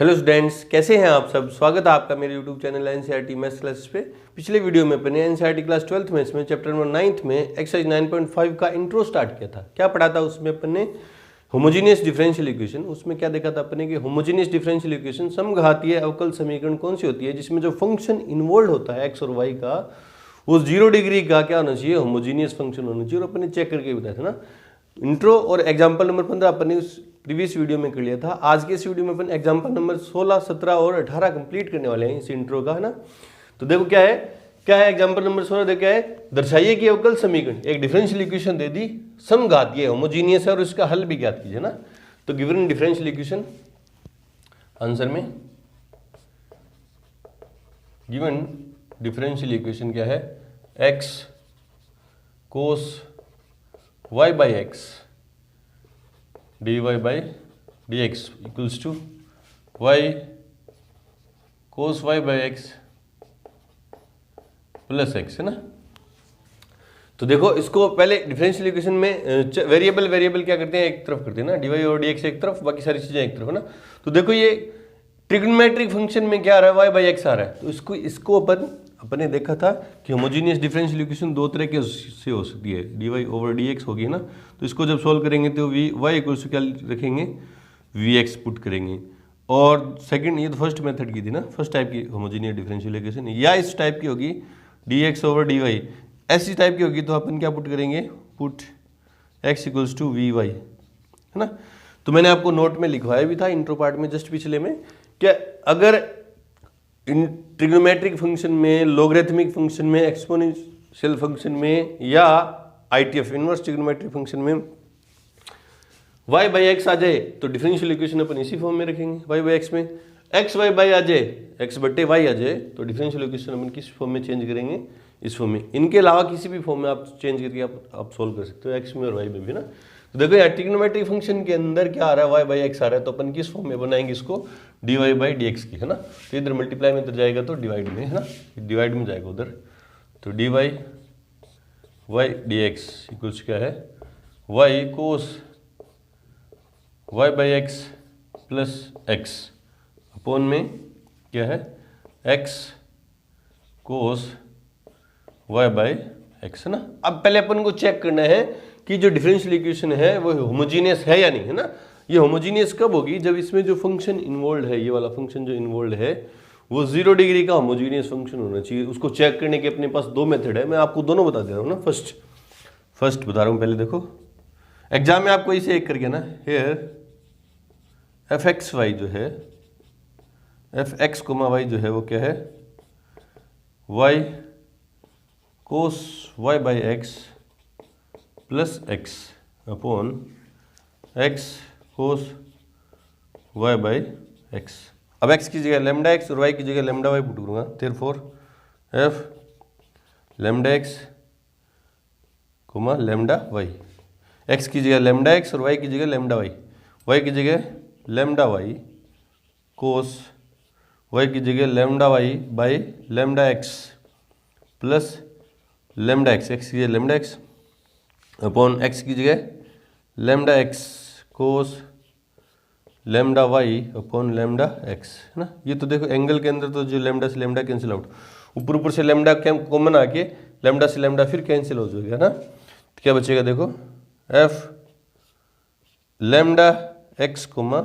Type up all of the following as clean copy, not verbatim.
Hello students, कैसे हैं आप सब। स्वागत है आपका मेरे YouTube channel NCERT maths classes पे। पिछले वीडियो में अपने एनसीईआरटी क्लास 12th मैथ्स में चैप्टर नंबर 9th में एक्सरसाइज 9.5 का इंट्रो स्टार्ट किया था। क्या पढ़ा था उसमें अपन ने? Homogeneous differential equation. उसमें क्या देखा था अपने कि होमोजीनियस डिफरेंशियल इक्वेशन समघातीय अवकल समीकरण कौन सी होती है जिसमें जो फंक्शन इन्वॉल्व होता है एक्स और वाई का वो 0 डिग्री का क्या होना चाहिए, होमोजीनियस फंक्शन होना चाहिए। और अपन ने चेक करके बताया था ना। इंट्रो और एग्जाम्पल नंबर 15 अपन ने उस प्रीवियस वीडियो में कर लिया था। आज के इस वीडियो में अपन एग्जाम्पल नंबर 16, 17 और 18 कंप्लीट करने वाले हैं इस इंट्रो का, है ना। तो देखो क्या है एग्जाम्पल नंबर 16 देखो क्या है, दर्शाइए कि अवकल समीकरण एक डिफरेंशियल इक्वेशन दे दी, समघातीय होमोजीनियस है और इसका हल भी ज्ञात कीजिए ना। तो गिवन डिफरेंशियल इक्वेशन आंसर में गिवन डिफरेंशियल इक्वेशन क्या है, x cos y by x dy by dx equals to y cos y by x plus x, है ना। तो देखो इसको पहले डिफरेंशियल इक्वेशन में वेरिएबल क्या करते हैं, एक तरफ करते हैं ना, dy और dx एक तरफ, बाकी सारी चीजें एक तरफ, है ना। तो देखो ये ट्रिग्नोमेट्रिक फंक्शन में क्या आ रहा है, y by x आ रहा है। तो इसको अपन ने देखा था कि होमोजीनियस डिफरेंशियल इक्वेशन दो तरह के से हो सकती है, dy ओवर dx होगी ना। तो इसको जब सॉल्व करेंगे तो y इक्वल टू क्या रखेंगे, vx पुट करेंगे। और सेकंड, ये तो फर्स्ट मेथड की थी ना, फर्स्ट टाइप की होमोजीनियस डिफरेंशियल इक्वेशन। या इस टाइप की होगी dx ओवर dy, ऐसी टाइप की होगी तो अपन क्या पुट करेंगे, put x equals to vy, है ना। तो मैंने आपको नोट में लिखवाया भी था इंट्रो पार्ट में जस्ट पिछले में, कि अगर इन ट्रिग्नोमेट्रिक फंक्शन में, लोगरिथमिक फंक्शन में, एक्सपोनेंशियल फंक्शन में या आईटीएफ इनवर्स ट्रिग्नोमेट्रिक फंक्शन में y बाई एक्स आ जाए तो डिफरेंशियल इक्वेशन अपन इसी फॉर्म में रखेंगे। y बाई एक्स में एक्स वाई बाई आ जाए, एक्स बट्टे वाई आ जाए तो डिफरेंशियल इक्वेशन अपन किस फॉर्म में चेंज करेंगे, इस फॉर्म में। इनके अलावा किसी भी फॉर्म में आप चेंज करके आप सोल्व कर सकते हो, एक्स में और वाई में भी ना। तो देखो यार ट्रिग्नोमेट्रिक फंक्शन के अंदर क्या आ रहा है, वाई बाई एक्स आ रहा है, तो अपन किस फॉर्म में बनाएंगे इसको, d y by d x की, है ना। तो इधर मल्टीप्लाई में इधर जाएगा तो डिवाइड में, है ना, डिवाइड में जाएगा उधर। तो d y y d x equals क्या है, y cos y by x plus x upon में क्या है, x cos y by x, है ना। अब पहले अपन को चेक करना है कि जो डिफरेंशियल इक्वेशन है वो होमोजीनियस है या नहीं, है ना। ये होमोजीनियस कब होगी, जब इसमें जो फंक्शन इन्वॉल्व है, ये वाला फंक्शन जो इन्वॉल्व है वो 0 डिग्री का होमोजीनियस फंक्शन होना चाहिए। उसको चेक करने के अपने पास दो मेथड है, मैं आपको दोनों बता दे रहा हूँ ना। फर्स्ट बता रहा हूँ, पहले देखो एग्जाम में आपको इसे एक करके ना, हेयर एफ एक्स वाई जो है, एफ एक्स कोमा वाई जो है वो क्या है, y cos y by x plus x upon x cos y by x. अब एक्स की जगह लेमडा एक्स और वाई की जगह लेमडा वाई पुट करूँगा, therefore f lambda x comma lambda y. X की जगह लेमडा एक्स और वाई की जगह लेमडा वाई, वाई की जगह लेमडा वाई कोस वाई की जगह lambda y by lambda x plus lambda x, x की जगह लेमडा एक्स अपॉन एक्स की जगह lambda x cos lambda y upon lambda x, है ना। ये तो देखो एंगल के अंदर तो जो लेमडा से लेमडा कैंसिल आउट, ऊपर से लेमडा कॉमन आके लेमडा से लेमडा फिर कैंसिल हो जाएगा ना। तो क्या बचेगा देखो, f lambda x comma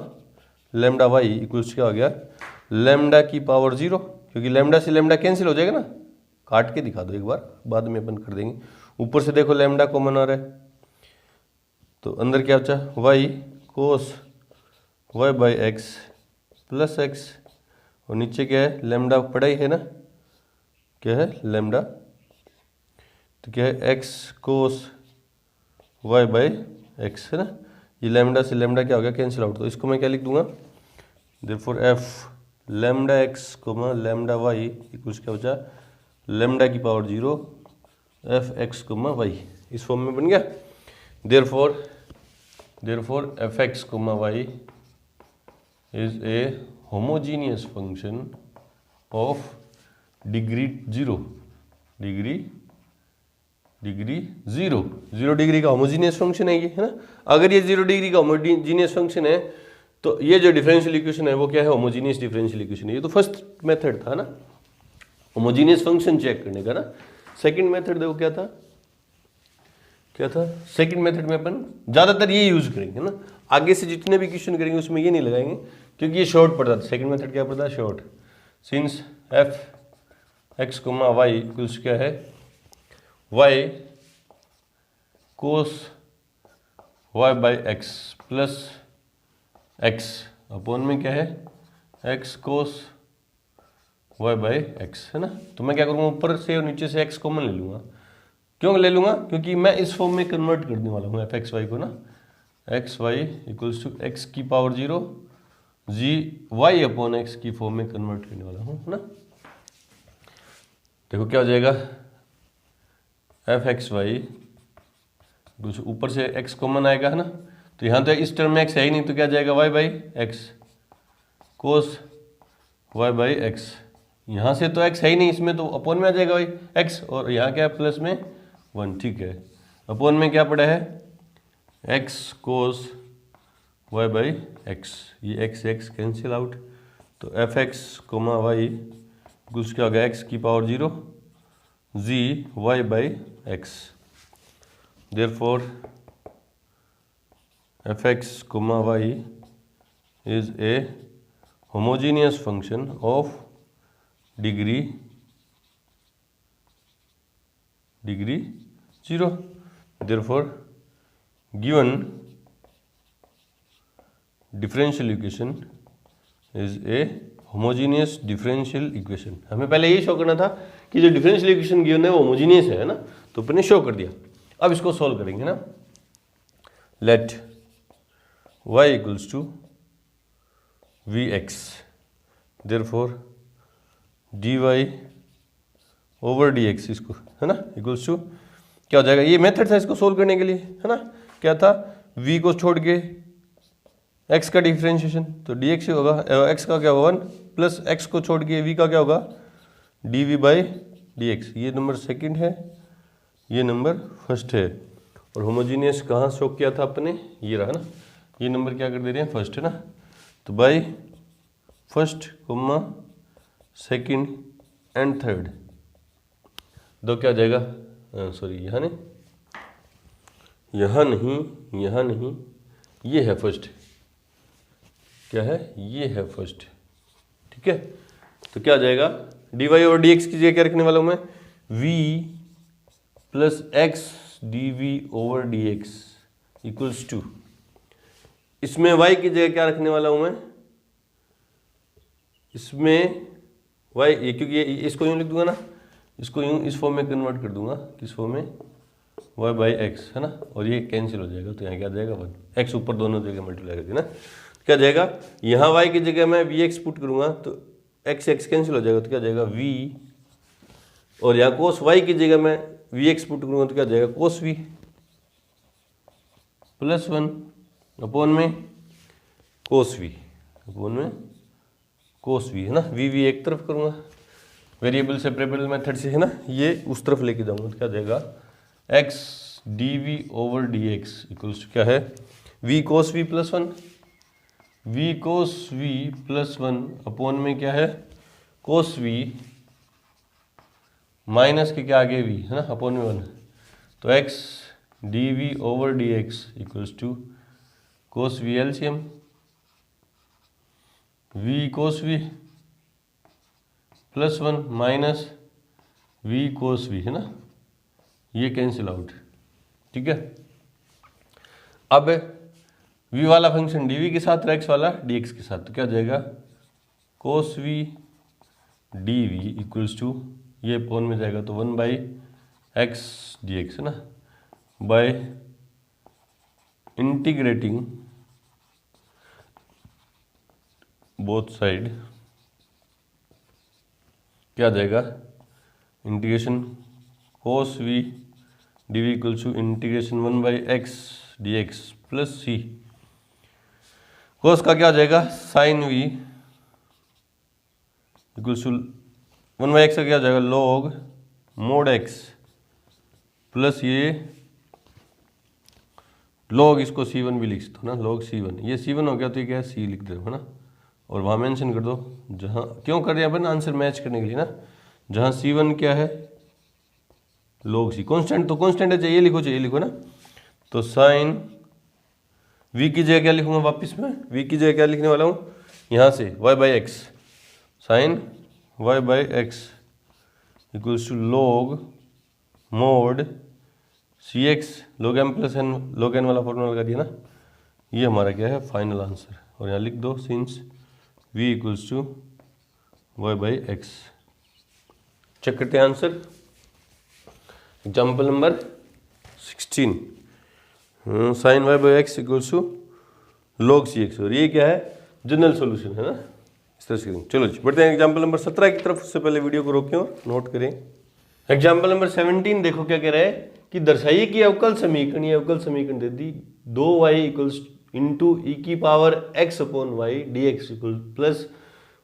lambda y equals क्या हो गया, लेमडा की पावर 0, क्योंकि लेमडा से लेमडा कैंसिल हो जाएगा ना। काट के दिखा दो एक बार, बाद में अपन कर देंगे। ऊपर से देखो लेमडा कॉमन आ रहा है तो अंदर क्या बचा, y cos y by x plus x, और नीचे क्या है, लेमडा पड़ा ही है ना, क्या है लेमडा, तो क्या है x cos y by x, है ना। ये लेमडा से लेमडा क्या हो गया, कैंसिल आउट। तो इसको मैं क्या लिख दूंगा, therefore f lambda x comma lambda y equals क्या बचा, लेमडा की power 0 f x comma y, इस फॉर्म में बन गया। Therefore f x comma y is a homogeneous function of degree 0, degree 0 degree का होमोजीनियस फंक्शन है ये, है ना। अगर ये 0 डिग्री का होमोजीनियस फंक्शन है तो ये जो डिफरेंशियल इक्वेशन है वो क्या है, होमोजीनियस डिफरेंशियल इक्वेशन है। ये तो फर्स्ट मेथड था ना होमोजीनियस फंक्शन चेक करने का ना। सेकंड मेथड देखो क्या था, सेकंड मेथड में अपन ज्यादातर ये यूज करेंगे ना, आगे से जितने भी क्वेश्चन करेंगे उसमें ये नहीं लगाएंगे क्योंकि ये शॉर्ट पड़ता था। सेकंड मेथड क्या पड़ता है, short. Since f x comma y equals क्या है, y cos y by x plus x upon में क्या है, x cos y by x, है ना। तो मैं क्या करूँगा, ऊपर से और नीचे से एक्स कॉमन ले लूँगा। क्यों ले लूँगा, क्योंकि मैं इस फॉर्म में कन्वर्ट करने वाला हूँ एफ एक्स वाई को ना, x y equals to x की power 0 g y upon x की फॉर्म में कन्वर्ट करने वाला हूँ, है ना। देखो क्या हो जाएगा, एफ एक्स वाई ऊपर से एक्स कॉमन आएगा, है ना। तो यहाँ तो इस टर्म में एक्स है ही नहीं, तो क्या जाएगा y by x cos y by x. यहाँ से तो एक्स है ही नहीं, इसमें तो अपॉन में आ जाएगा भाई एक्स, और यहाँ क्या है प्लस में 1, ठीक है। अपॉन में क्या पड़ा है, x cos y by x, ये एक्स एक्स कैंसिल आउट, तो एफ एक्स कोमा वाई कुछ क्या हो गया, एक्स की power 0 g y by x. Therefore f x comma y is a homogeneous function of degree 0। Therefore given differential equation is a homogeneous differential equation। हमें पहले ये show करना था कि जो डिफरेंशियल इक्वेशन गिवन है वो होमोजीनियस है ना, तो अपने शो कर दिया। अब इसको सॉल्व करेंगे ना। Let y equals to v x, therefore dy over d x, इसको है ना इक्वल्स टू क्या हो जाएगा, ये मेथड था इसको सोल्व करने के लिए, है ना। क्या था, v को छोड़ के x का डिफरेंशिएशन, तो dx ही होगा, x का क्या होगा 1 प्लस x को छोड़ के v का क्या होगा dv बाई dx। ये नंबर सेकंड है, ये नंबर फर्स्ट है। और होमोजीनियस कहाँ शो किया था अपने, ये रहा ना, ये नंबर क्या कर दे रहे हैं फर्स्ट, है ना। तो by first comma second and third, दो क्या हो जाएगा, सॉरी यहाँ नहीं, ये है फर्स्ट, क्या है, ये है फर्स्ट, ठीक है। तो क्या हो जाएगा, डी वाई और डी एक्स की जगह क्या रखने वाला हूँ मैं, v plus x d v over d x equals to, इसमें y की जगह क्या रखने वाला हूँ मैं, इसमें y, ये क्योंकि ये इसको यूँ लिख दूंगा ना, इसको यूँ इस फॉर्म में कन्वर्ट कर दूंगा, किस फॉर्म में, y बाई एक्स, है ना। और ये कैंसिल हो जाएगा, तो यहाँ क्या जाएगा 1, x ऊपर दोनों जगह मल्टीप्लाई कर दिया ना। क्या जाएगा, यहाँ y की जगह मैं वी एक्स पुट करूँगा तो x x कैंसिल हो जाएगा, तो क्या जाएगा v, और यहाँ कोस y की जगह मैं वी एक्स पुट करूँगा तो क्या जाएगा कोस v प्लस 1 अपॉन में कोस v, अपॉन में कोस v, है ना। v एक तरफ करूँगा, वेरिएबल सेपरेबल मेथड से, है ना, ये उस तरफ लेके जाऊँगा, तो क्या जाएगा x dv over dx equals क्या है, v cos v plus 1, v cos v plus 1 upon में क्या है कोस v माइनस के क्या आगे v, है ना, अपॉन में 1, तो x dv over dx equals to cos v LCM v cos v plus 1 minus v cos v, है ना, ये कैंसिल आउट, ठीक है। अब v वाला फंक्शन dv के साथ और x वाला dx के साथ, तो क्या हो जाएगा कोस v dv इक्वल्स टू, ये अपॉन में जाएगा तो 1 बाई एक्स डी एक्स, है ना, बाय इंटीग्रेटिंग बोथ साइड, क्या आ जाएगा integration cos v dv equals to integration 1 by x d x plus c, cos का क्या आ जाएगा sine v equals to 1 by x का क्या आ जाएगा लॉग मोड एक्स प्लस ये लॉग इसको C1 भी लिख दो ना, लॉग C1, ये C1 हो गया तो ये क्या है C लिख दो है ना, और वहाँ मेंशन कर दो जहाँ, क्यों कर रहे हैं अपन, आंसर मैच करने के लिए ना, जहाँ C1 क्या है log C, कांस्टेंट तो कांस्टेंट है, चाहिए लिखो, चाहिए लिखो ना, तो साइन v की जगह क्या लिखूंगा वापस में, v की जगह क्या लिखने वाला हूँ यहाँ से y/x, sine y/x equals to log mod cx, log m plus n, log n वाला फॉर्मूला लगा दिया ना, ये हमारा क्या है फाइनल आंसर, और यहाँ लिख दो since v equals to y/x। Check करते हैं answer, example number 16, sine y/x equals to log cx, और ये क्या है जनरल सॉल्यूशन है ना, इस तरह से। चलो जी बढ़ते हैं एग्जाम्पल नंबर 17 की तरफ, उससे पहले वीडियो को रोकें और नोट करें। एग्जाम्पल नंबर 17 देखो क्या कह रहा है कि दर्शाइए कि अवकल समीकरण, ये अवकल समीकरण दे दी 2y इक्वल्स इंटू ई की power x upon y d x equal plus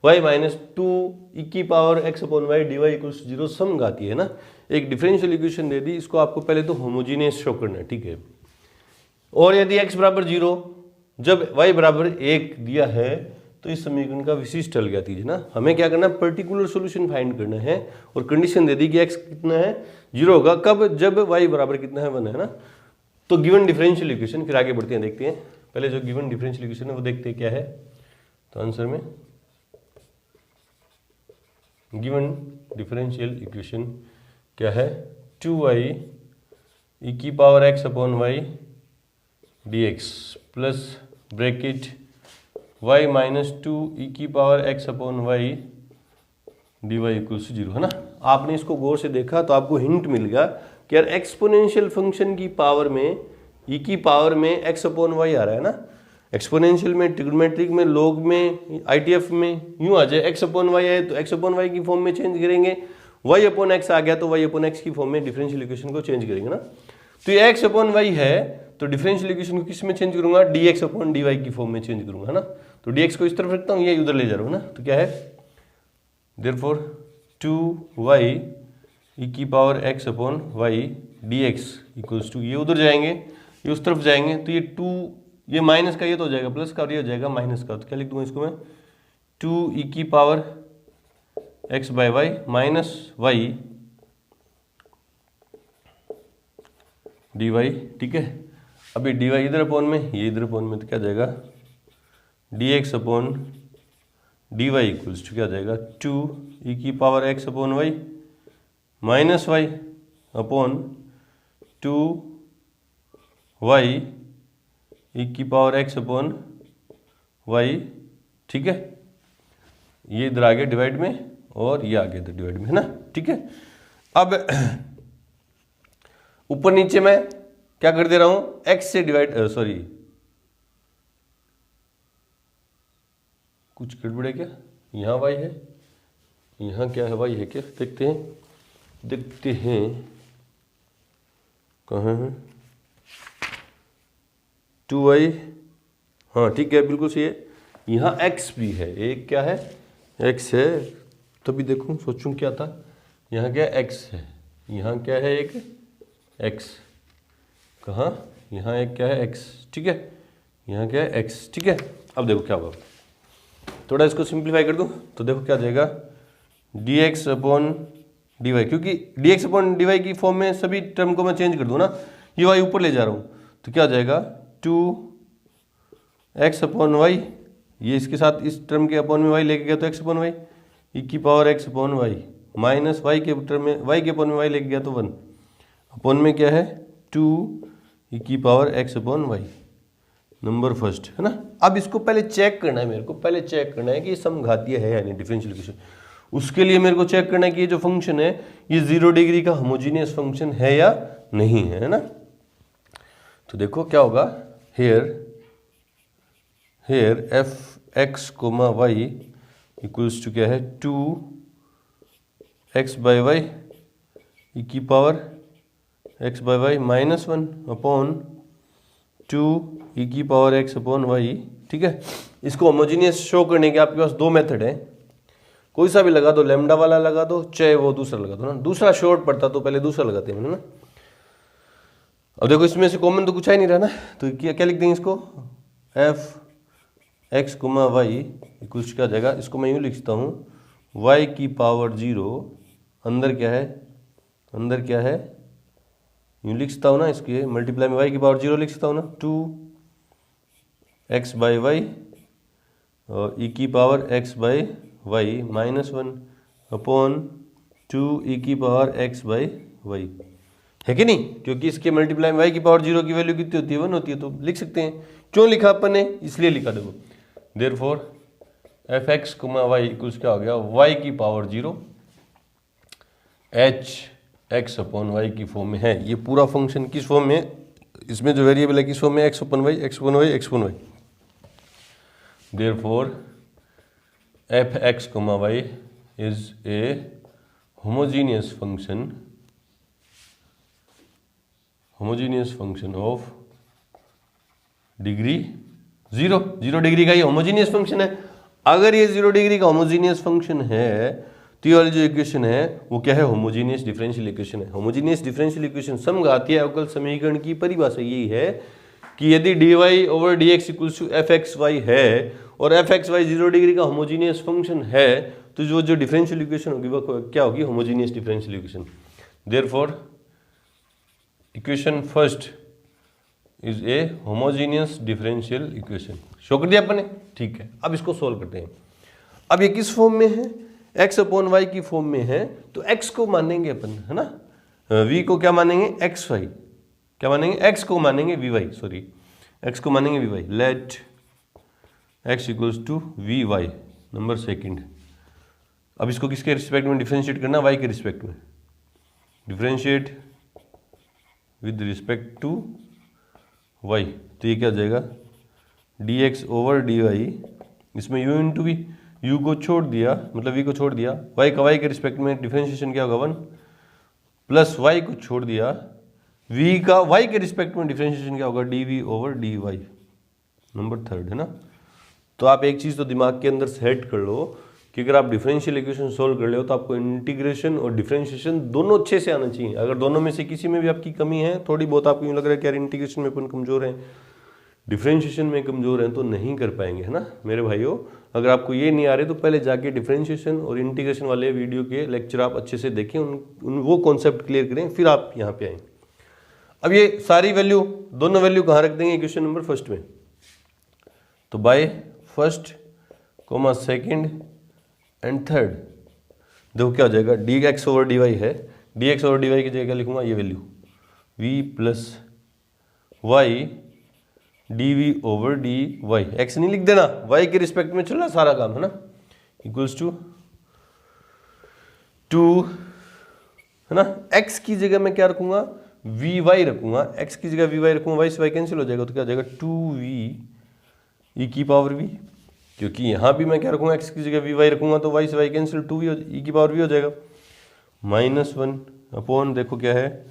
y minus 2 e की power x upon y d y equals 0 समघातीय है ना, एक डिफरेंशियल इक्वेशन दे दी, इसको आपको पहले तो होमोजीनियस शो करना है, ठीक है। और यदि x बराबर 0 जब y बराबर 1 दिया है तो इस समीकरण का विशिष्ट हल ज्ञात कीजिए ना, हमें क्या करना है पर्टिकुलर सॉल्यूशन फाइंड करना है, और कंडीशन दे दी कि x कितना है 0 होगा, कब, जब y बराबर कितना है 1 है ना। तो गिवन डिफरेंशियल इक्वेशन, फिर आगे बढ़ते हैं देखते हैं, पहले जो गिवन डिफरेंशियल इक्वेशन है वो देखते हैं क्या है। तो आंसर में गिवन डिफरेंशियल इक्वेशन क्या है, 2y ई की power x upon y d x plus bracket y minus 2 e की power x upon y d y equals 0 है ना। आपने इसको गौर से देखा तो आपको हिंट मिल गया कि यार एक्सपोनेंशियल फंक्शन की पावर में ई की पावर में x अपॉन वाई आ रहा है ना, एक्सपोनेंशियल में, ट्रिग्नोमेट्रिक में, लॉग में, आईटीएफ में यूं आ जाए x अपॉन वाई आए तो x अपॉन वाई की फॉर्म में चेंज करेंगे, y अपॉन x आ गया तो y अपॉन x की फॉर्म में डिफरेंशियल इक्वेशन को चेंज करेंगे ना। तो ये x अपॉन वाई है तो डिफरेंशियल इक्वेशन को किस में चेंज करूंगा, dx अपॉन dy की फॉर्म में चेंज करूंगा है ना। तो dx को इस तरफ रखता हूँ, ये उधर ले जा रहा हूँ ना, तो क्या है देयरफॉर 2y ई की power x upon y d x equals to, ये उधर जाएंगे, ये उस तरफ जाएंगे, तो ये 2, ये माइनस का ये तो हो जाएगा प्लस का, और ये हो जाएगा माइनस का, तो क्या लिख दूंगा इसको मैं 2 ई की power x by y minus y d y, ठीक है। अभी डी वाई इधर अपॉन में, ये इधर अपॉन में, तो क्या जाएगा d x upon d y equals to क्या जाएगा 2 ई की power x upon y minus y upon 2 y e की पावर x अपॉन वाई, ठीक है। ये इधर आ गया डिवाइड में और ये आ गया इधर डिवाइड में है ना, ठीक है। अब ऊपर नीचे मैं क्या कर दे रहा हूं, x से डिवाइड, सॉरी कुछ गड़बड़ है क्या, यहाँ y है, यहाँ क्या है y है क्या, देखते हैं देखते हैं कहाँ है 2y, हाँ ठीक है बिल्कुल सही है। यहाँ x भी है, एक क्या है x है, तभी देखूं सोचूं क्या था, यहाँ क्या x है, यहाँ क्या है एक x, कहाँ, यहाँ एक क्या है x, ठीक है, यहाँ क्या है x, ठीक है। अब देखो क्या होगा, थोड़ा इसको सिंप्लीफाई कर दूं तो देखो क्या जाएगा dx अपॉन डी वाई, क्योंकि dx अपॉन डी वाई की फॉर्म में सभी टर्म को मैं चेंज कर दूं ना, ये y ऊपर ले जा रहा हूँ, तो क्या जाएगा 2x अपॉन वाई, ये इसके साथ इस टर्म के अपॉन में y लेके गया तो x अपॉन वाई ई की power x upon y minus y के टर्म में y के अपॉन में y लेके गया तो 1 अपॉन में क्या है 2 ई की power x upon y, number first है ना। अब इसको पहले चेक करना है, मेरे को पहले चेक करना है कि ये समघातीय है यानी डिफरेंशियल इक्वेशन, उसके लिए मेरे को चेक करना है कि ये जो फंक्शन है ये 0 डिग्री का होमोजीनियस फंक्शन है या नहीं है ना। तो देखो क्या होगा, here f x comma y equals to क्या है 2x बाई वाई ई की power x by y minus 1 upon 2 e की पावर x अपॉन वाई, ठीक है। इसको होमोजीनियस शो करने के आपके पास दो मेथड है, कोई सा भी लगा दो, लैम्डा वाला लगा दो चाहे वो दूसरा लगा दो ना, दूसरा शॉर्ट पड़ता तो पहले दूसरा लगाते हैं ना। अब देखो इसमें से कॉमन तो कुछ आ ही नहीं रहा ना, तो क्या क्या लिख देंगे इसको, F x comma y equals क्या जाएगा, इसको मैं यूँ लिखता हूँ वाई की पावर 0, अंदर क्या है, अंदर क्या है, यूँ लिख सकता हूँ ना, इसके मल्टीप्लाई में वाई की पावर 0 लिख सकता हूँ ना, 2 एक्स बाई वाई और ई की power x by y -1 upon 2 e की पावर एक्स बाई वाई, है कि नहीं, क्योंकि इसके मल्टीप्लाई में वाई की पावर 0 की वैल्यू कितनी होती है, 1 होती है, तो लिख सकते हैं। क्यों लिखा अपन ने, इसलिए लिखा, देखो therefore f x comma y equals क्या हो गया, वाई की power 0 h x upon y की फॉर्म में है। ये पूरा फंक्शन किस फॉर्म में, इसमें जो वेरिएबल है किस फॉर्म में, x upon y x upon y x upon y. Therefore f x comma y is a homogeneous function of degree 0 degree का ये होमोजीनियस फंक्शन है। अगर ये 0 डिग्री का होमोजीनियस फंक्शन है तो ये वाली जो इक्वेशन है वो क्या है, होमोजीनियस डिफरेंशियल इक्वेशन है। होमोजीनियस डिफरेंशियल इक्वेशन समघातीय अवकल समीकरण की परिभाषा यही है कि यदि dy over dx equals to f x y है और एफ एक्स वाई 0 डिग्री का होमोजीनियस फंक्शन है तो जो डिफरेंशियल इक्वेशन होगी वो क्या होगी, homogeneous differential equation. Therefore equation first is a homogeneous differential equation. Show कर दिया अपन ने, ठीक है। अब इसको सोल्व करते हैं। अब ये किस फॉर्म में है, x अपॉन वाई की फॉर्म में है, तो x को मानेंगे अपन, है ना, v को क्या मानेंगे, एक्स वाई, क्या मानेंगे, x को मानेंगे वी वाई, सॉरी x को मानेंगे v y. Let x equals to v y, number second. अब इसको किसके रिस्पेक्ट में डिफरेंशिएट करना, y के रिस्पेक्ट में, differentiate with respect to y, तो ये क्या हो जाएगा, dx ओवर dy, इसमें u इंटू वी, u को छोड़ दिया मतलब v को छोड़ दिया, y का y के रिस्पेक्ट में डिफरेंशिएशन क्या होगा 1, प्लस y को छोड़ दिया, v का y के रिस्पेक्ट में डिफरेंशिएशन क्या होगा, dv over dy, number third, है ना। तो आप एक चीज़ तो दिमाग के अंदर सेट कर लो कि अगर आप डिफरेंशियल इक्वेशन सोल्व कर ले हो तो आपको इंटीग्रेशन और डिफरेंशिएशन दोनों अच्छे से आना चाहिए। अगर दोनों में से किसी में भी आपकी कमी है, थोड़ी बहुत आपको यूँ लग रहा है कि यार इंटीग्रेशन में अपन कमज़ोर हैं, डिफरेंशिएशन में कमज़ोर हैं, तो नहीं कर पाएंगे, है ना मेरे भाइयों। अगर आपको ये नहीं आ रहे तो पहले जाके डिफरेंशिएशन और इंटीग्रेशन वाले वीडियो के लेक्चर आप अच्छे से देखें, वो कॉन्सेप्ट क्लियर करें, फिर आप यहाँ पे आएँ। अब ये सारी वैल्यू, दोनों वैल्यू कहाँ रख देंगे, इक्वेशन नंबर फर्स्ट में, तो by first comma second and third, देखो क्या हो जाएगा, d x over d y है, d x over d y की जगह क्या लिखूंगा, ये value v plus y d v over d y, x नहीं लिख देना, y के रिस्पेक्ट में चल रहा सारा काम, है ना, इक्वल्स टू 2, है ना, x की जगह मैं क्या रखूंगा, वी वाई रखूंगा, x की जगह वी वाई रखूंगा, y से y कैंसिल हो जाएगा, तो क्या हो जाएगा 2v ई की पावर v, क्योंकि यहाँ भी मैं क्या रखूंगा, x की जगह वी वाई रखूंगा तो y से y कैंसिल 2v ई की पावर v हो जाएगा, -1 अपॉन देखो क्या है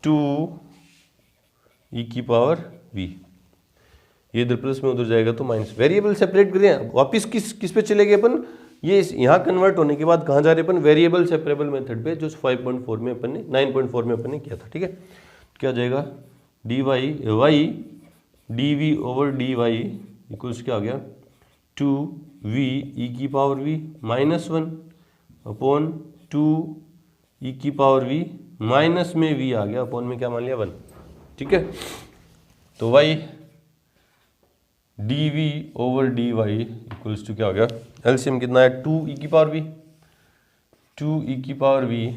2 ई की पावर v, ये इधर प्लस में उधर जाएगा तो माइनस। वेरिएबल सेपरेट करें, वापिस किस पे चले गए अपन, ये यहाँ कन्वर्ट होने के बाद कहाँ जा रहे अपन, वेरिएबल सेपरेबल मेथड पे, जो 5.4 में अपन ने 9.4 में अपन ने किया था, ठीक है। क्या हो जाएगा, d y y d v over d y equals क्या हो गया 2v ई की पावर v -1 अपॉन 2 ई की पावर v, माइनस में v आ गया, अपॉन में क्या मान लिया 1, ठीक है। तो y dv over dy equals to क्या हो गया, एलसीएम कितना है 2 ई की पावर v, 2 ई की पावर v,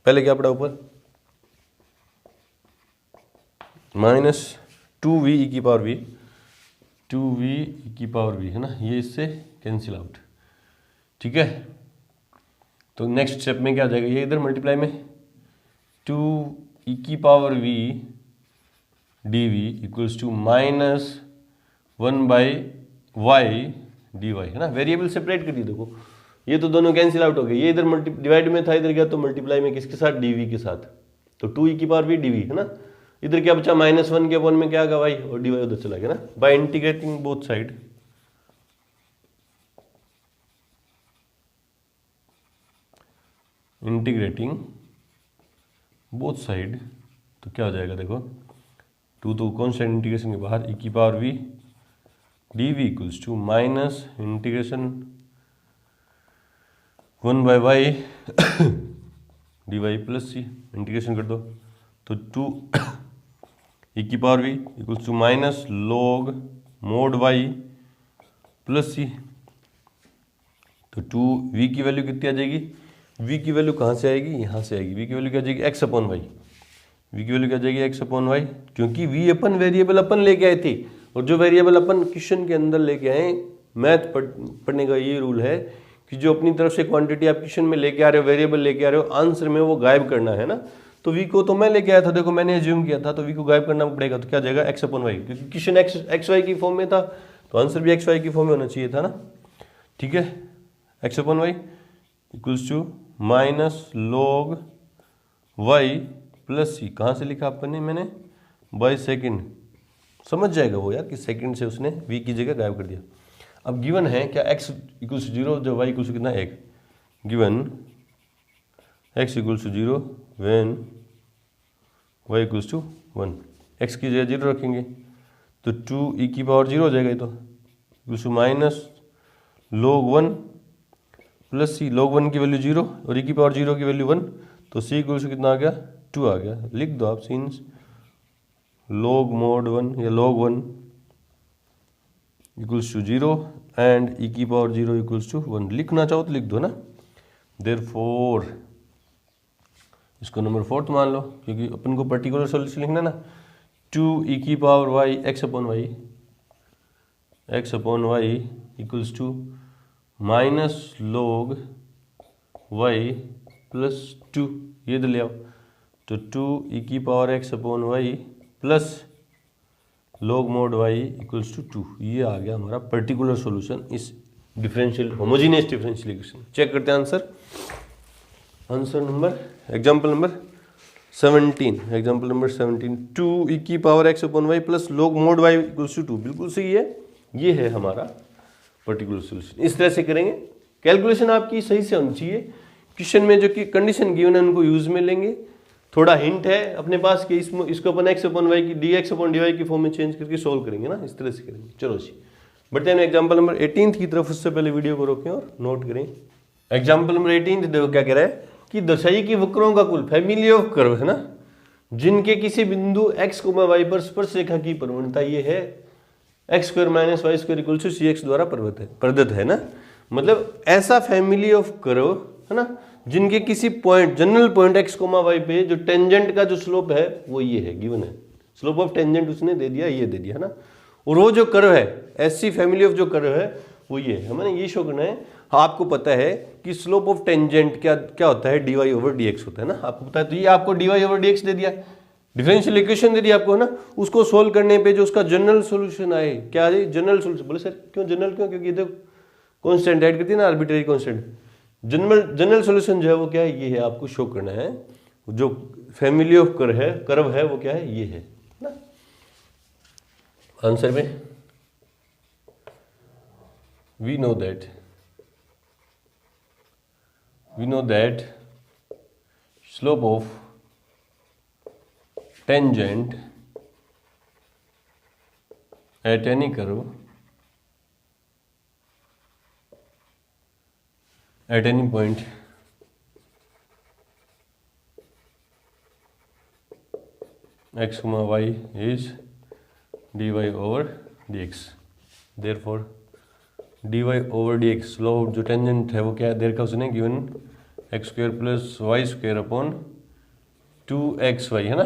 पहले क्या पड़ा ऊपर माइनस 2v ई की पावर v, 2v ई की पावर v, है ना, ये इससे कैंसिल आउट, ठीक है। तो नेक्स्ट स्टेप में क्या आ जाएगा, ये इधर मल्टीप्लाई में 2 ई की power v dv equals to -1/y dy, है ना। वेरिएबल सेपरेट कर दी, देखो ये तो दोनों कैंसिल आउट हो गए, ये इधर डिवाइड में था, इधर गया तो मल्टीप्लाई में किसके साथ, dv के साथ, तो 2 ई की पावर v dv, है ना। इधर क्या बचा, -1 के अपॉन में क्या आएगा y, और dy उधर चला गया ना, by integrating both side, integrating both side, तो क्या हो जाएगा देखो 2 तो कॉन्स्टेंट इंटीग्रेशन के बाहर e की power v dv equals to minus integration 1 by y dy plus c, integration कर दो तो 2 e की power v equals to minus log mod y plus c. तो 2v की वैल्यू कितनी आ जाएगी, v की वैल्यू कहाँ से आएगी, यहाँ से आएगी। v की वैल्यू क्या आ जाएगी x अपॉन वाई, v की वैल्यू क्या आ जाएगी x अपॉन वाई, क्योंकि v अपन वेरिएबल अपन लेके आए थे, और जो वेरिएबल अपन क्वेश्चन के अंदर लेके आए, मैथ पढ़ने का ये रूल है कि जो अपनी तरफ से क्वांटिटी आप क्वेश्चन में लेके आ रहे हो, वेरिएबल लेके आ रहे हो, आंसर में वो गायब करना है ना। तो v को तो मैं लेके आया था, देखो मैंने एज्यूम किया था, तो v को गायब करना पड़ेगा, तो क्या जाएगा x अपॉन वाई, क्योंकि क्वेश्चन एक्स वाई की फॉर्म में था, तो आंसर भी एक्स वाई की फॉर्म में होना चाहिए था ना। ठीक है, x upon y equals to minus log y plus c, कहाँ से लिखा आपने, मैंने बाय सेकेंड, समझ जाएगा वो यार कि सेकंड से उसने v की जगह गायब कर दिया। अब गिवन है क्या x इक्वल्स टू 0 जब y इक्वल्स टू कितना 1, given x equals to 0 when y equals to 1, x की जगह 0 रखेंगे तो 2e की पावर 0 हो जाएगा, ये तो equals to minus log 1 plus c, log 1 की वैल्यू 0 और e की पावर 0 की वैल्यू 1, तो c इक्वल्स टू कितना आ गया 2 आ गया। लिख दो आप सिंस log मोड 1 या log 1 equals to 0 and e की पावर 0 इक्वल्स टू 1, लिखना चाहो तो लिख दो ना। देयरफॉर इसको नंबर 4 मान लो, क्योंकि अपन को पर्टिकुलर सॉल्यूशन लिखना ना। 2e की power y x upon y equals to minus log y plus 2, ये तो ले आओ, तो 2e की power x upon y plus log mod y equals to 2, ये आ गया हमारा पर्टिकुलर सॉल्यूशन इस differential homogeneous differential equation. Check करते हैं answer, answer number example number 17, example number 17, 2e की power x upon y plus log mod y equals to 2, बिल्कुल सही है, ये है हमारा पर्टिकुलर सॉल्यूशन। इस तरह से करेंगे, कैलकुलेशन आपकी सही से होनी चाहिए, क्वेश्चन में जो कि कंडीशन गिवन है उनको यूज में लेंगे, थोड़ा हिंट है अपने पास कि इसको अपन x अपॉन y की dx अपॉन dy की फॉर्म में चेंज करके सोल्व करेंगे ना, इस तरह से करेंगे। चलो जी बढ़ते हैं एग्जांपल नंबर 18 की तरफ, उससे पहले वीडियो को रोकें और नोट करें। एग्जांपल नंबर 18 देखो क्या कह रहा है कि दर्शाई की वक्रों का कुल, फैमिली ऑफ कर्व है ना, जिनके किसी बिंदु x, y पर स्पर्श रेखा की प्रवणता ये है x² minus y square equal to cx द्वारा प्रदत्त है ना। मतलब ऐसा फैमिली ऑफ कर्व है ना, जिनके किसी point, general point x, y पे जो टेंजेंट का जो स्लोप है वो ये है, गिवन है, स्लोप ऑफ टेंजेंट उसने दे दिया, ये दे दिया है ना, और वो जो कर्व है, ऐसी फैमिली ऑफ जो कर्व है वो ये है। हमें ये शो करना है, आपको पता है कि स्लोप ऑफ टेंजेंट क्या होता है, dy ओवर dx होता है ना, आपको पता है। तो ये आपको dy ओवर dx दे दिया, डिफरेंशियल इक्वेशन दे दी आपको है ना, उसको सोल्व करने पे जो उसका जनरल सॉल्यूशन आए, क्या है जनरल सॉल्यूशन। बोले सर क्यों जनरल, क्यों, क्योंकि देखो कांस्टेंट ऐड करती है ना, आर्बिट्रेरी कांस्टेंट। जनरल सॉल्यूशन जो है वो क्या है, ये है, आपको शो करना है जो फैमिली ऑफ कर्व है वो क्या है, ये है ना। आंसर में we know that slope of tangent at any curve at any point x, y is dy over dx। therefore dy over dx, slope जो टेंजेंट है वो क्या है, देर का उसने given x² plus y square upon 2xy है ना।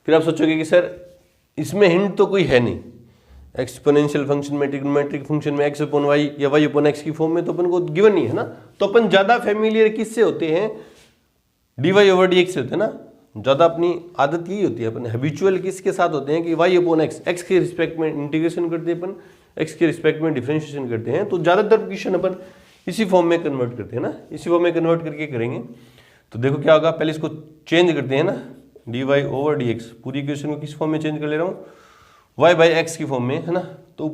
फिर आप सोचोगे कि सर इसमें हिंट तो कोई है नहीं, एक्सपोनेंशियल फंक्शन में, ट्रिग्नोमेट्रिक फंक्शन में x अपॉन वाई या y अपॉन x की फॉर्म में तो अपन को गिवन नहीं है ना, तो अपन ज्यादा फैमिलियर किससे होते हैं, dy ओवर dx से होते हैं ना, ज्यादा अपनी आदत यही होती है, अपन हैबिचुअल किसके साथ होते हैं कि y अपॉन x के रिस्पेक्ट में इंटीग्रेशन करते हैं, अपन x के रिस्पेक्ट में डिफरेंशिएशन करते हैं, तो ज्यादातर क्वेश्चन अपन इसी फॉर्म में कन्वर्ट करते हैं ना, इसी फॉर्म में कन्वर्ट करके करेंगे। तो देखो क्या होगा, पहले इसको चेंज करते हैं ना, dy ओवर dx, पूरी इक्वेशन को किस फॉर्म में चेंज कर ले रहा हूँ, y बाई x की फॉर्म में है ना। तो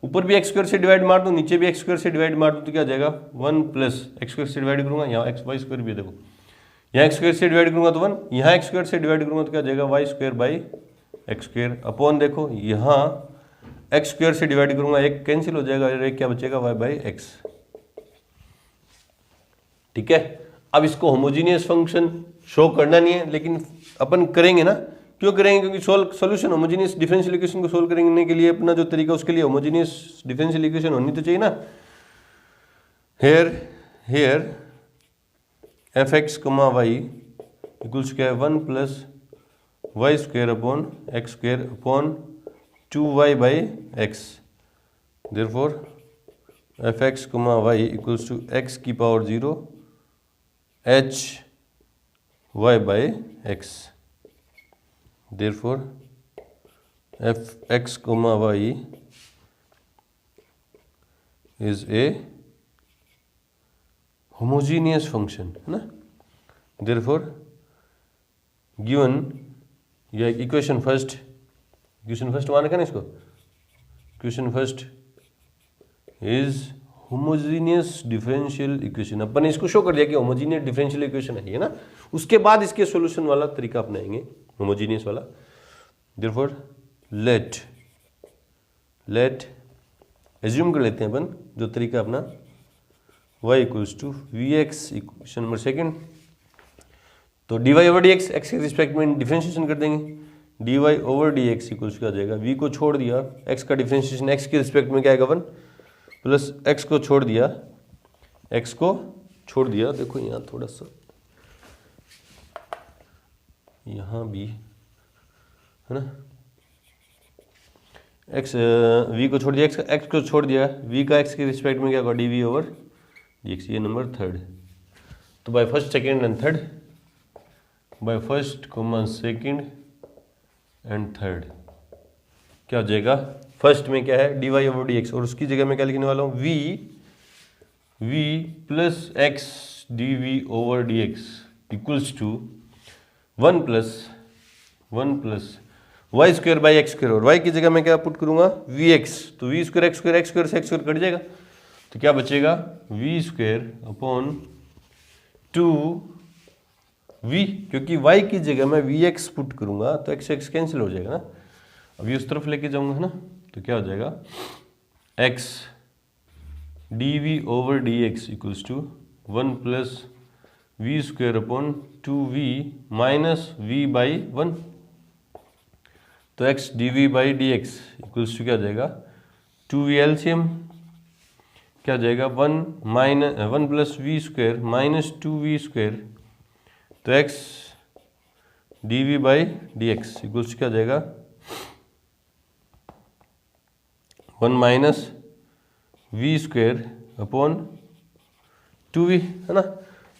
ऊपर भी x² से डिवाइड मार दूँ, नीचे भी x² से डिवाइड मार दूँ, तो क्या आ जाएगा 1 प्लस x² से डिवाइड करूँगा, यहाँ y² भी देखो यहाँ एक्स स्क्वायर से डिवाइड करूंगा तो 1, यहाँ एक्स स्क्वायर से डिवाइड करूंगा तो क्या जाएगा y square by x square upon, देखो यहाँ एक्स स्क्वायर से डिवाइड करूंगा, एक कैंसिल हो जाएगा और एक क्या बचेगा वाई बाई एक्स। ठीक है, अब इसको होमोजीनियस फंक्शन शो करना नहीं है, लेकिन अपन करेंगे ना। क्यों करेंगे? क्योंकि सॉल्यूशन होमोजीनियस डिफरेंशियल इक्वेशन को सोल्व करने के लिए अपना जो तरीका, उसके लिए होमोजीनियस डिफरेंशियल इक्वेशन होनी तो चाहिए ना। Here f x comma y equals क्या है 1 plus y square upon x square upon 2y by x. Therefore f x comma y equals to x की power 0 h y by x. Therefore f x comma y is a homogeneous function, है ना। Therefore given, या equation first माना क्या ना इसको, equation first is homogeneous differential equation. अपन ने इसको शो कर दिया कि होमोजीनियस डिफरेंशियल इक्वेशन है ना। उसके बाद इसके सॉल्यूशन वाला तरीका अपनाएंगे, होमोजीनियस वाला। देयरफॉर लेट एज्यूम कर लेते हैं अपन जो तरीका अपना, y equals to v x, equation number second. तो d y over d x, x के रिस्पेक्ट में डिफरेंशिएशन कर देंगे। D y over d x equals क्या हो जाएगा, v को छोड़ दिया, x का डिफरेंशिएशन x के रिस्पेक्ट में क्या आएगा 1 प्लस x को छोड़ दिया, देखो यहाँ थोड़ा सा, यहाँ भी है ना, x v को छोड़ दिया, x को छोड़ दिया, v का x के रिस्पेक्ट में क्या होगा d v over d x. ये नंबर थर्ड। तो by first second and third, by first comma second and third क्या हो जाएगा, फर्स्ट में क्या है d y over d x, और उसकी जगह में क्या लिखने वाला हूँ v plus x d v over d x equals to 1 plus y square by x square, और y की जगह मैं क्या पुट करूंगा वी एक्स, तो v square x square, x square से एक्स स्क्वायर कट जाएगा, तो क्या बचेगा वी स्क्वायर अपॉन 2v, क्योंकि y की जगह मैं वी एक्स पुट करूंगा तो एक्स एक्स कैंसिल हो जाएगा ना। अभी उस तरफ लेके जाऊंगा, है ना, तो क्या हो जाएगा x d v over d x equals to 1 plus v square upon 2v minus v by 1। तो x d v by d x equals to क्या हो जाएगा 2v एलसीएम क्या हो जाएगा 1 plus v square minus 2v square, तो x d v by d x equals to क्या हो जाएगा 1 minus we square upon 2v, है ना।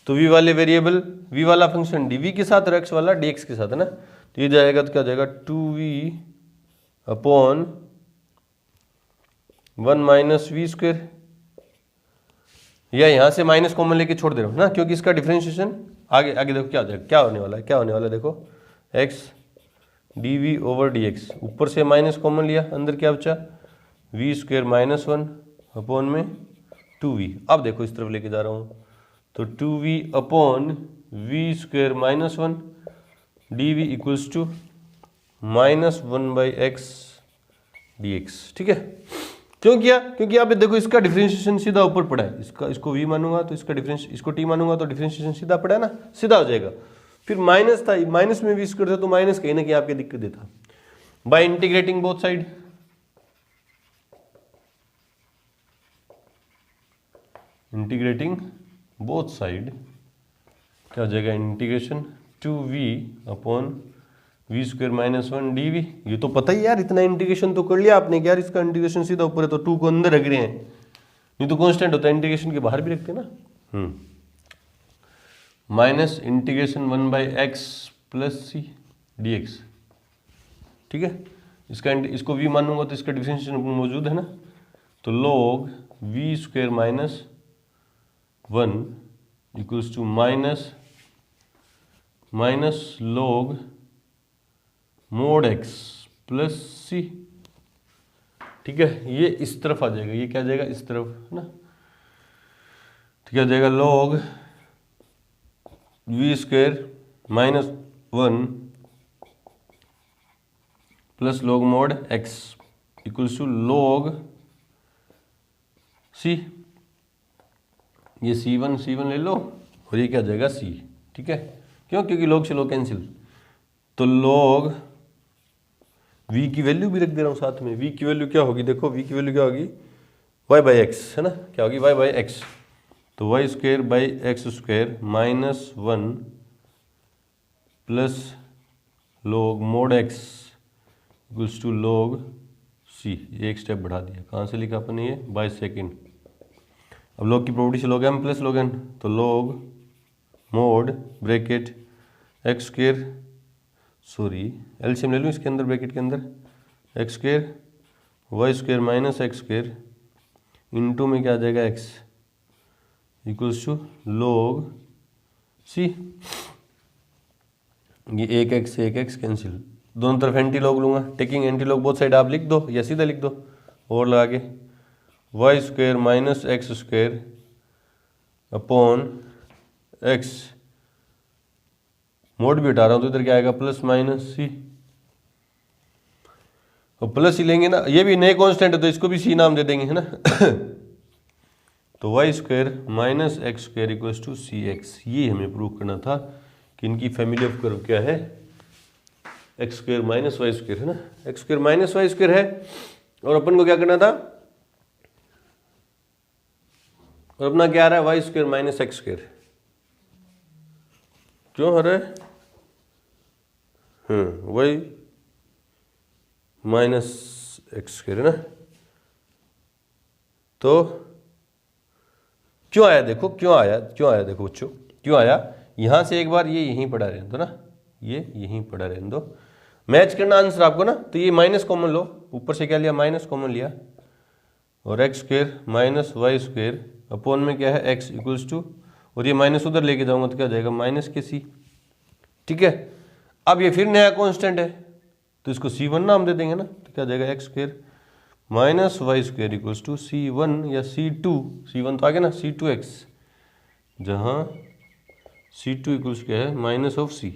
तो v वाले वेरिएबल, v वाला फंक्शन dv के साथ और x वाला dx के साथ, है ना। तो ये जाएगा तो क्या हो जाएगा 2v upon 1 minus we square, या यहाँ से माइनस कॉमन लेके छोड़ दे रहा हूँ ना, क्योंकि इसका डिफरेंशिएशन आगे देखो क्या हो जाएगा, क्या होने वाला है देखो x d v over d x, ऊपर से माइनस कॉमन लिया, अंदर क्या बचा वी स्क्वायर माइनस 1 अपॉन में 2v। अब देखो इस तरफ लेके जा रहा हूँ, तो 2v upon v square minus 1 d v equals to minus 1 by x d x. ठीक है, क्यों किया? क्योंकि आप देखो इसका डिफरेंशिएशन सीधा ऊपर पड़ा है, इसको v मानूंगा तो इसका डिफरेंस, इसको t मानूंगा तो डिफरेंशिएशन सीधा पड़ा है ना, सीधा हो जाएगा। फिर माइनस था, माइनस में वी स्क्वायर था, तो माइनस कहीं ना कहीं आपके दिक्कत देता। बाय इंटीग्रेटिंग बोथ साइड, क्या हो जाएगा integration 2v upon v square minus 1 d v. ये तो पता ही यार, इतना इंटीग्रेशन तो कर लिया आपने यार, इसका इंटीग्रेशन सीधा ऊपर है तो 2 को अंदर रख रहे हैं, नहीं तो कांस्टेंट होता है इंटीग्रेशन के बाहर भी रखते हैं ना। Minus integration 1 by x plus c d x. ठीक है, इसको v मानूंगा तो इसका डिफरेंशिएशन मौजूद है ना, तो log v square minus 1 equals to minus log mod x plus सी। ठीक है, ये इस तरफ आ जाएगा, ये क्या आ जाएगा इस तरफ, है ना। तो क्या आ जाएगा log v square minus 1 plus log mod x equals to log c। ये C1 ले लो और ये क्या आ जाएगा c। ठीक है, क्यों? क्योंकि log से log कैंसिल, तो log v की वैल्यू भी रख दे रहा हूँ साथ में। v की वैल्यू क्या होगी? देखो v की वैल्यू क्या होगी? y बाई एक्स है ना, क्या होगी? y by x. तो y square by x square minus 1 plus log mod x equals to log c। ये एक स्टेप बढ़ा दिया, कहाँ से लिखा अपन ये? By second. अब log की प्रॉपर्टी से log m plus log n, तो log mod bracket x square, sorry LCM ले लूँ इसके अंदर, ब्रैकेट के अंदर x square y square minus x square into में क्या आ जाएगा x equals to log c। ये एक एक्स कैंसिल, दोनों तरफ एंटी लॉग लूंगा, taking anti log both side आप लिख दो या सीधा लिख दो और लगा के y square minus x square upon x, mod भी हटा रहा हूँ तो इधर क्या आएगा? Plus minus c. और प्लस ही लेंगे ना, ये भी नए कांस्टेंट है तो इसको भी सी नाम दे देंगे, है ना। तो y square minus x square equals to c x. ये हमें प्रूव करना था कि इनकी फैमिली ऑफ कर्व क्या है? X square minus y square, है ना। X square minus y square है और अपन को क्या करना था? और अपना क्या आ रहा है? Y square minus x square. क्यों आ रहा है? वाई माइनस एक्स स्क्वायर, है ना। तो क्यों आया? देखो क्यों आया, देखो बच्चों क्यों आया। यहां से एक बार ये यहीं पड़ा रहने दो ना, ये यहीं पड़ा रहने दो। मैच करना आंसर आपको ना, तो ये माइनस कॉमन लो, ऊपर से क्या लिया? माइनस कॉमन लिया और x square minus y square upon में क्या है? एक्स इक्वल्स टू, और ये माइनस उधर लेके जाऊंगा तो क्या जाएगा? माइनस के सी। ठीक है, अब ये फिर नया कांस्टेंट है तो इसको C1 नाम दे देंगे ना, तो क्या जाएगा? X square minus y square equals to C1 या C2, C1 तो आ गया ना, C2x, जहाँ C2 इक्वल्स क्या है? Minus of C।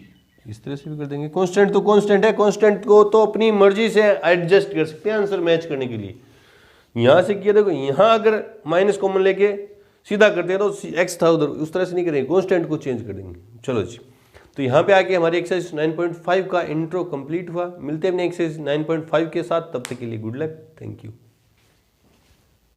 इस तरह से भी कर देंगे। कांस्टेंट तो कांस्टेंट है, कांस्टेंट को तो अपनी मर्जी से एडजस्ट कर सकते हैं आंसर मैच करने के लिए। यहाँ से किया देखो, यहाँ अगर माइनस कॉमन लेके सीधा करते हैं तो एक्स था उधर, उस तरह से नहीं करेंगे, कांस्टेंट को चेंज कर देंगे। चलो जी, तो यहाँ पे आके हमारी एक्सरसाइज 9.5 का इंट्रो कंप्लीट हुआ। मिलते हैं अपने एक्सरसाइज 9.5 के साथ, तब तक के लिए गुड लक, थैंक यू।